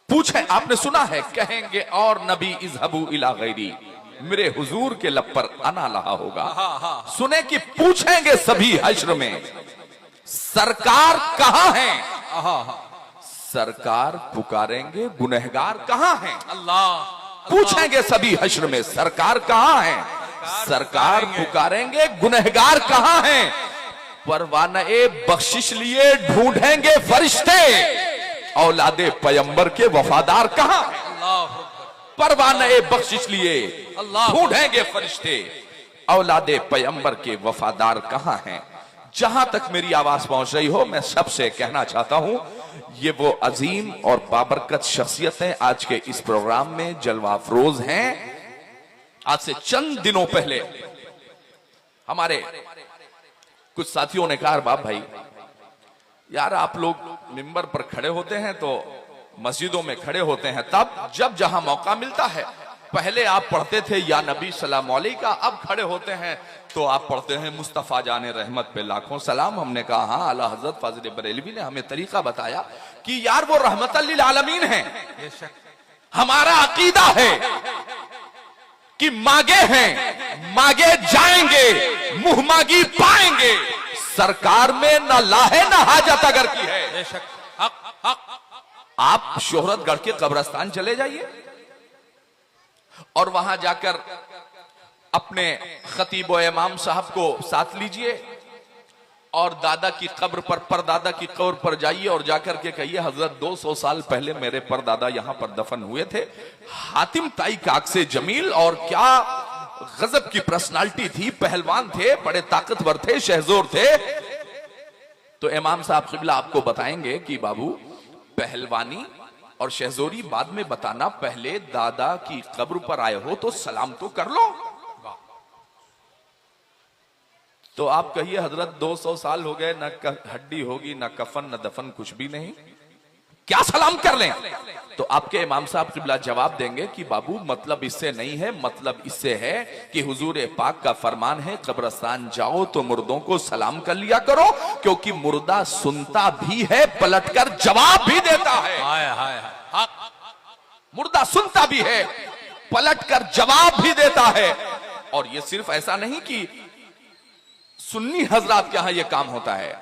पूछे, आपने सुना है कहेंगे और नबी इज़हबू इला गैरी, मेरे हुजूर के लब पर अना लहा होगा। सुने कि पूछेंगे सभी हश्र में सरकार कहां है, सरकार पुकारेंगे गुनहगार कहां है। अल्लाह पूछेंगे सभी हश्र में सरकार कहां है, सरकार पुकारेंगे गुनहगार कहां है। परवाने बख्शिश लिए ढूंढेंगे फरिश्ते, औलादे पैगंबर के वफादार कहां है। परवाने बख्शिश लिए ढूंढेंगे फरिश्ते, औलादे पैगंबर के वफादार कहां हैं। जहां तक मेरी आवाज पहुंच रही हो, मैं सबसे कहना चाहता हूं, ये वो अजीम और बाबरकत शख्सियतें आज के इस प्रोग्राम में जलवा अफरोज हैं। आज से चंद दिनों पहले हमारे कुछ साथियों ने कहा, बाप भाई यार आप लोग मिंबर पर खड़े होते हैं तो मस्जिदों में खड़े होते हैं, तब जब जहां मौका मिलता है, पहले आप पढ़ते थे या नबी सलाम अलैका, अब खड़े होते हैं तो आप पढ़ते हैं मुस्तफा जाने रहमत पे लाखों सलाम। हमने कहा हाँ, आला हजरत फाजिल बरेलवी ने हमें तरीका बताया कि यार वो रहमतल लिल आलमीन है। हमारा अकीदा है कि मांगे हैं मांगे जाएंगे, मुंह मांगी पाएंगे। सरकार में न लाहे न हाजत अगर की है। आप शोहरतगढ़ के कब्रिस्तान चले जाइए और वहां जाकर अपने खतीब व इमाम साहब को साथ लीजिए और दादा की कब्र पर, परदादा की कब्र पर जाइए और जाकर के कहिए हजरत 200 साल पहले मेरे परदादा यहां पर दफन हुए थे। हातिम ताई काक से जमील, और क्या गजब की पर्सनालिटी थी, पहलवान थे, बड़े ताकतवर थे, शहजोर थे। तो इमाम साहब क़िबला आपको बताएंगे कि बाबू पहलवानी और शहजोरी बाद में बताना, पहले दादा की कब्र पर आए हो तो सलाम तो कर लो। तो आप कहिए हजरत 200 साल हो गए, न हड्डी होगी न कफन न दफन, कुछ भी नहीं, क्या सलाम कर लें। तो आपके इमाम साहब क़िबला जवाब देंगे कि बाबू मतलब इससे नहीं है, मतलब इससे है कि हुजूर पाक का फरमान है कब्रिस्तान जाओ तो मुर्दों को सलाम कर लिया करो, क्योंकि मुर्दा सुनता भी है पलटकर जवाब भी देता है। मुर्दा सुनता भी है पलटकर जवाब भी देता है। और ये सिर्फ ऐसा नहीं कि सुन्नी हजरात के यहां यह काम होता है,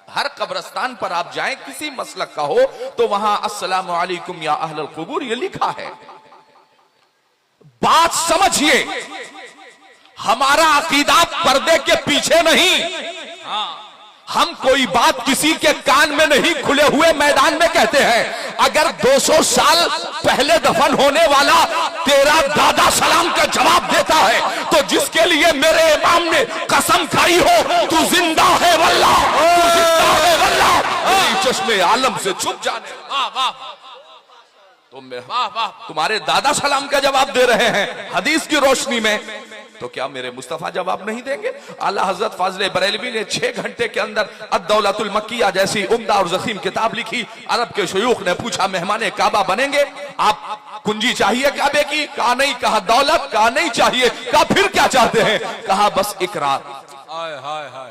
हर कब्रिस्तान पर आप जाएं, किसी मसलक का हो तो वहां अस्सलामु अलैकुम या अहलल कुबूर ये लिखा है। बात समझिए, हमारा अकीदा पर्दे के पीछे नहीं। हम कोई बात किसी के कान में नहीं, खुले हुए मैदान में कहते हैं। अगर 200 साल पहले दफन होने वाला तेरा दादा सलाम का जवाब देता है तो जिसके लिए मेरे इमाम ने कसम खाई हो, तू जिंदा है वल्लाह, तू जिंदा है वल्लाह, तेरी चश्मे आलम से छुप जाने। तुम्हारे दादा सलाम का जवाब दे रहे हैं हदीस की रोशनी में, तो क्या मेरे मुस्तफा जवाब नहीं देंगे। आला हजरत फाजिल बरेलवी ने 6 घंटे के अंदर अद-दौलतुल मक्किया जैसी उम्दा और ज़ख़ीम किताब लिखी। अरब के शयूख ने पूछा मेहमाने काबा बनेंगे, आप कुंजी चाहिए काबे की? कहा नहीं। कहा दौलत? कहा नहीं चाहिए। कहा फिर क्या चाहते हैं? कहा बस एक रात।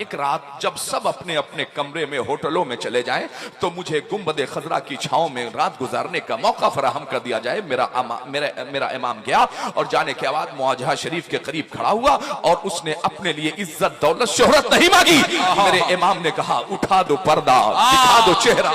एक रात जब सब अपने अपने कमरे में, होटलों में चले जाएं, तो मुझे गुंबद खजरा की छांव में रात गुजारने का मौका फराहम कर दिया जाए। मेरा इमाम गया और जाने के बाद मुआजहा शरीफ के करीब खड़ा हुआ और उसने अपने लिए इज्जत दौलत शोहरत नहीं मांगी। मेरे इमाम ने कहा उठा दो पर्दा, दिखा दो चेहरा,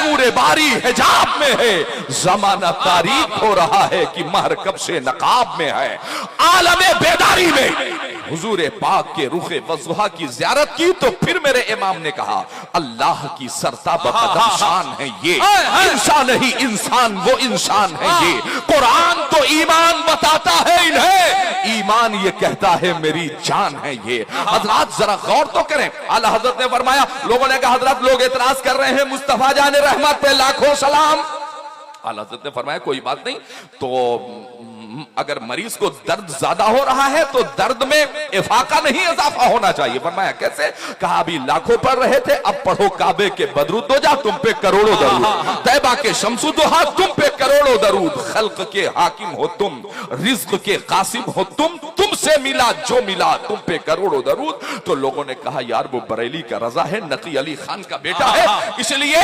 नूरे बारी हिजाब में है, जमाना तारीख हो रहा है कि महर कब से नकाब में है। आलमे बेदारी में हुजूर पाक के रुखे वज़ुहा की ज़ियारत की तो फिर मेरे इमाम ने कहा अल्लाह की सरताब कदम शान है ये, इंसान नहीं इंसान वो इंसान है ये। कुरान तो ईमान बताता है इन्हें, ईमान ये कहता है मेरी जान है ये। हजरत जरा गौर तो करें, आला हजरत ने फरमाया, लोगों ने कहा हजरत लोग एतराज कर रहे हैं मुस्तफा जाने रहमत पे लाखों सलाम। आला हजरत ने फरमाया कोई बात नहीं, तो अगर मरीज को दर्द ज्यादा हो रहा है तो दर्द में इफाका नहीं इजाफा होना चाहिए। फरमाया कैसे? कहा अभी लाखों पढ़ रहे थे, अब पढ़ो काबे के बदरू तो जा तुम पे करोड़ों दरूद, तैबा के शम्सु दुहा तुम पे करोड़ों दरूद, खल्क के हाकिम हो तुम, रिज्क के कासिम हो तुम, तुमसे मिला जो मिला तुम पे करोड़ों दरूद। तो लोगों ने कहा यार वो बरेली का रजा है, नकी अली खान का बेटा है, इसलिए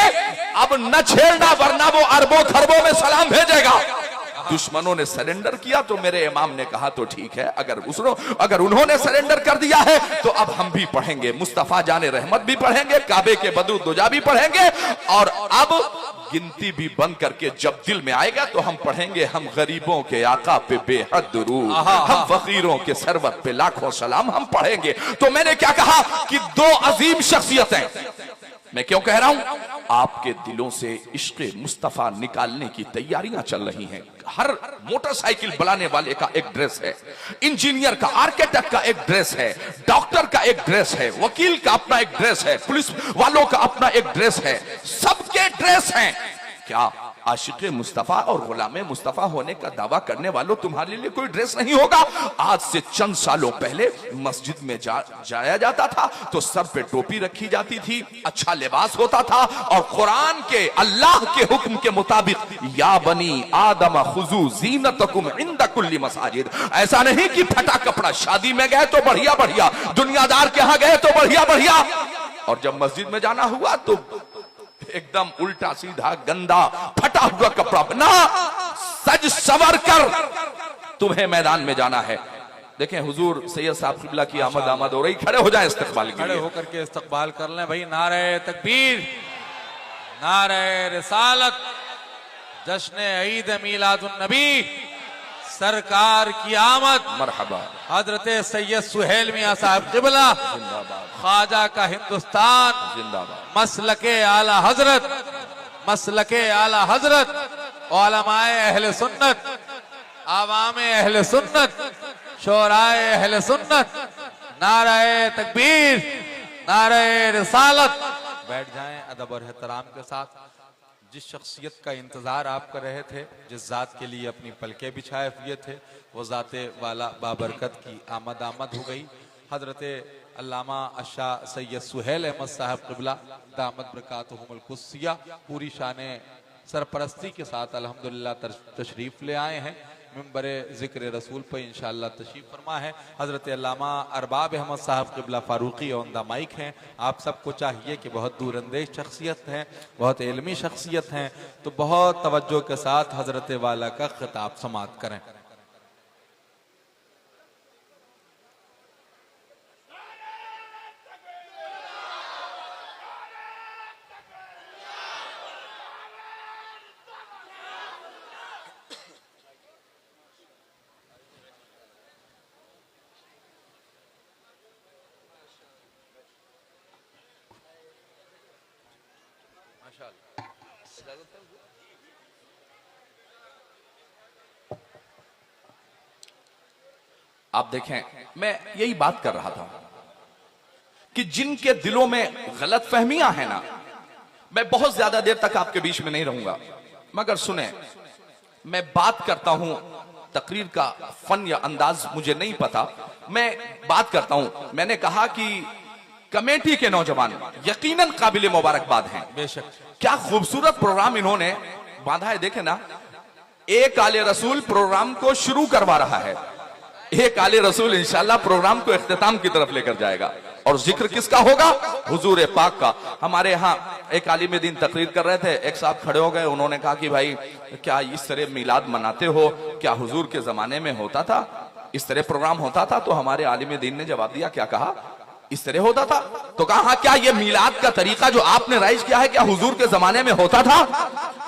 अब न छेड़ना वरना वो अरबों खरबों में सलाम भेजेगा। दुश्मनों ने सरेंडर किया तो मेरे इमाम ने कहा तो ठीक है, अगर उन्होंने सरेंडर कर दिया है तो अब हम भी पढ़ेंगे, मुस्तफा जाने रहमत भी पढ़ेंगे, काबे के बदरू दुजा भी पढ़ेंगे, और अब गिनती भी बंद करके जब दिल में आएगा तो हम पढ़ेंगे, हम गरीबों के आका पे बेहद दुरूद, हम फकीरों के सरवत पे लाखों सलाम हम पढ़ेंगे। तो मैंने क्या कहा कि दो अजीम शख्सियतें, मैं क्यों कह रहा हूं, आपके दिलों से इश्क़ मुस्तफा निकालने की तैयारियां चल रही हैं। हर मोटरसाइकिल बनाने वाले का एक ड्रेस है, इंजीनियर का, आर्किटेक्ट का एक ड्रेस है, डॉक्टर का एक ड्रेस है, वकील का अपना एक ड्रेस है, पुलिस वालों का अपना एक ड्रेस है, सबके ड्रेस हैं। क्या आशिक़े मुस्तफा और गुलामे मुस्तफा होने का दावा करने वालों तुम्हारे लिए कोई ड्रेस नहीं होगा? आज से चंद सालों पहले मस्जिद में जाया जाता था तो सर पे टोपी रखी जाती थी, अच्छा लिबास होता था, और कुरान के अल्लाह के हुक्म के मुताबिक या बनी आदम खुजू जीनतकुम इंद कुल्ली मसाजिद, ऐसा नहीं कि फटा कपड़ा, शादी में गए तो बढ़िया बढ़िया, दुनियादार के यहां गए तो बढ़िया बढ़िया, और जब मस्जिद में जाना हुआ तो एकदम उल्टा सीधा गंदा फटा हुआ कपड़ा, ना, सज सवर कर तुम्हें मैदान में जाना है। देखें हुजूर सैयद साहब क़िबला की आमद हो रही, खड़े हो जाएं इस्तकबाल के लिए, खड़े होकर के इस्तकबाल कर लें भाई। नारे तकबीर, नारे रिसालत, जश्न ईद मीलादुन नबी, सरकार की आमद, मरहबा। हजरत सैयद सुहेल मियां साहब क़िबला, ख्वाजा का हिंदुस्तान जिंदाबाद, मसलके आला हजरत, मसलके आला हजरत, उलमाए अहले सुन्नत, आवामे अहले सुन्नत, शोराए अहले सुन्नत, नाराए तकबीर, नाराए रिसालत। बैठ जाएं अदब और एहतराम के साथ। जिस शख्सियत का इंतजार आप कर रहे थे, जिस जात के लिए अपनी पलके बिछाए हुए थे, वो जाते वाला बाबरकत की आमद हो गई। हजरत अल्लामा अशा सैयद सुहेल अहमद साहब क़िबला दामद बरकातहुमुल कुस्सिया पूरी शाने सरपरस्ती के साथ अल्हम्दुलिल्लाह तशरीफ ले आए हैं। मिंबर ज़िक्र रसूल पर इंशाअल्लाह तशरीफ फरमा है। हज़रत अल्लामा अरबाब अहमद साहब क़िबला फ़ारूक़ी ऑन द माइक हैं। आप सबको चाहिए कि बहुत दूरंदेश शख्सियत हैं, बहुत इल्मी शख्सियत हैं, तो बहुत तवज्जो के साथ हज़रत वाला का ख़िताब समाअत करें। आप देखें, मैं यही बात कर रहा था कि जिनके दिलों में गलत फहमियां हैं ना, मैं बहुत ज्यादा देर तक आपके बीच में नहीं रहूंगा, मगर सुने, मैं बात करता हूं, तकरीर का फन या अंदाज मुझे नहीं पता, मैं बात करता हूं। मैंने कहा कि कमेटी के नौजवान यकीनन काबिल मुबारकबाद हैं। बेशक, क्या खूबसूरत प्रोग्राम इन्होंने बांधा है। देखे ना, एक आले रसूल प्रोग्राम को शुरू करवा रहा है, एक आले रसूल इंशाअल्लाह प्रोग्राम को इख्तिताम की तरफ लेकर जाएगा। और जिक्र किसका होगा? हुजूर पाक का। हमारे यहाँ एक आलिम दीन तकरीर कर रहे थे, एक साहब खड़े हो गए, उन्होंने कहा कि भाई क्या इस तरह मिलाद मनाते हो? क्या हुजूर के जमाने में होता था, इस तरह प्रोग्राम होता था? तो हमारे आलिम दीन ने जवाब दिया, क्या कहा? इस तरह होता था। तो कहा हाँ, क्या ये मिलाद का तरीका जो आपने राइज किया है क्या हुजूर के जमाने में होता था?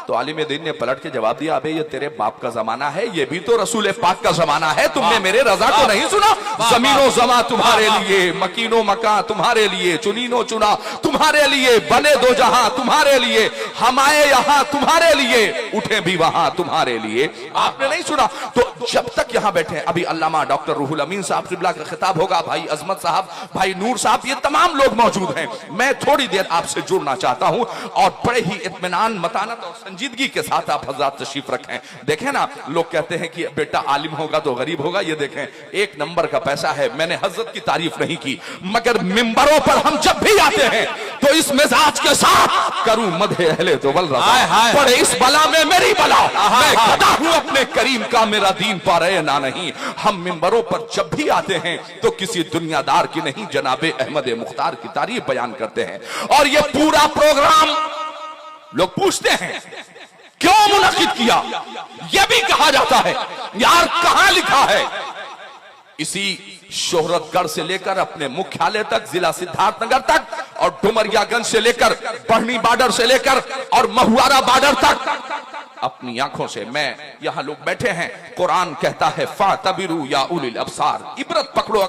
तो आलिम दीन ने पलट के जवाब दिया, अबे ये तेरे बाप का जमाना है, ये भी तो रसूल पाक का जमाना है, तुमने मेरे रजा को नहीं सुना? जमीनो जमा तुम्हारे लिए, मकीनो मका तुम्हारे लिए, चुनीनो चुना तुम्हारे लिए, बने दो जहां तुम्हारे लिए, हम आए यहां तुम्हारे लिए, उठे भी वहां तुम्हारे लिए। आपने नहीं सुना? तो जब तक यहां बैठे, अभी अल्लामा डॉक्टर रूहुल अमीन साहब क़िबला का खिताब होगा, भाई अजमत साहब, भाई नूर साहब, ये तमाम लोग मौजूद हैं। मैं थोड़ी देर आपसे जुड़ना चाहता हूं और बड़े ही इत्मीनान, मतानत और संजीदगी के साथ आप हज़रात तशरीफ रखें। देखें ना, लोग कहते हैं कि बेटा आलिम होगा तो गरीब होगा, ये देखें एक नंबर का पैसा है। मैंने हजरत की तारीफ नहीं की, मगर मिंबरों पर हम जब भी आते हैं तो इस मिजाज के साथ करूं मदहे अहले तो वल रज़ा, पड़े इस बला में मेरी बला, मैं गदा हूं अपने करीम का, मेरा दीन पा रहे ना नहीं। हम मिंबरों पर जब भी आते हैं तो किसी दुनियादार की नहीं, जनाबे अहमद मुख्तार की तारीफ बयान करते हैं। और ये पूरा प्रोग्राम लोग पूछते हैं क्यों मुनक्किद किया, यह भी कहा जाता है यार कहां लिखा है। इसी शोहरतगढ़ से लेकर अपने मुख्यालय तक, जिला सिद्धार्थनगर तक, और डुमरियागंज से लेकर बढ़नी बॉर्डर से लेकर और महुआरा बॉर्डर तक अपनी आंखों से मैं, यहां लोग बैठे हैं, कुरान कहता है फातबिरू या उलिल अब्सार, इबरत पकड़ो।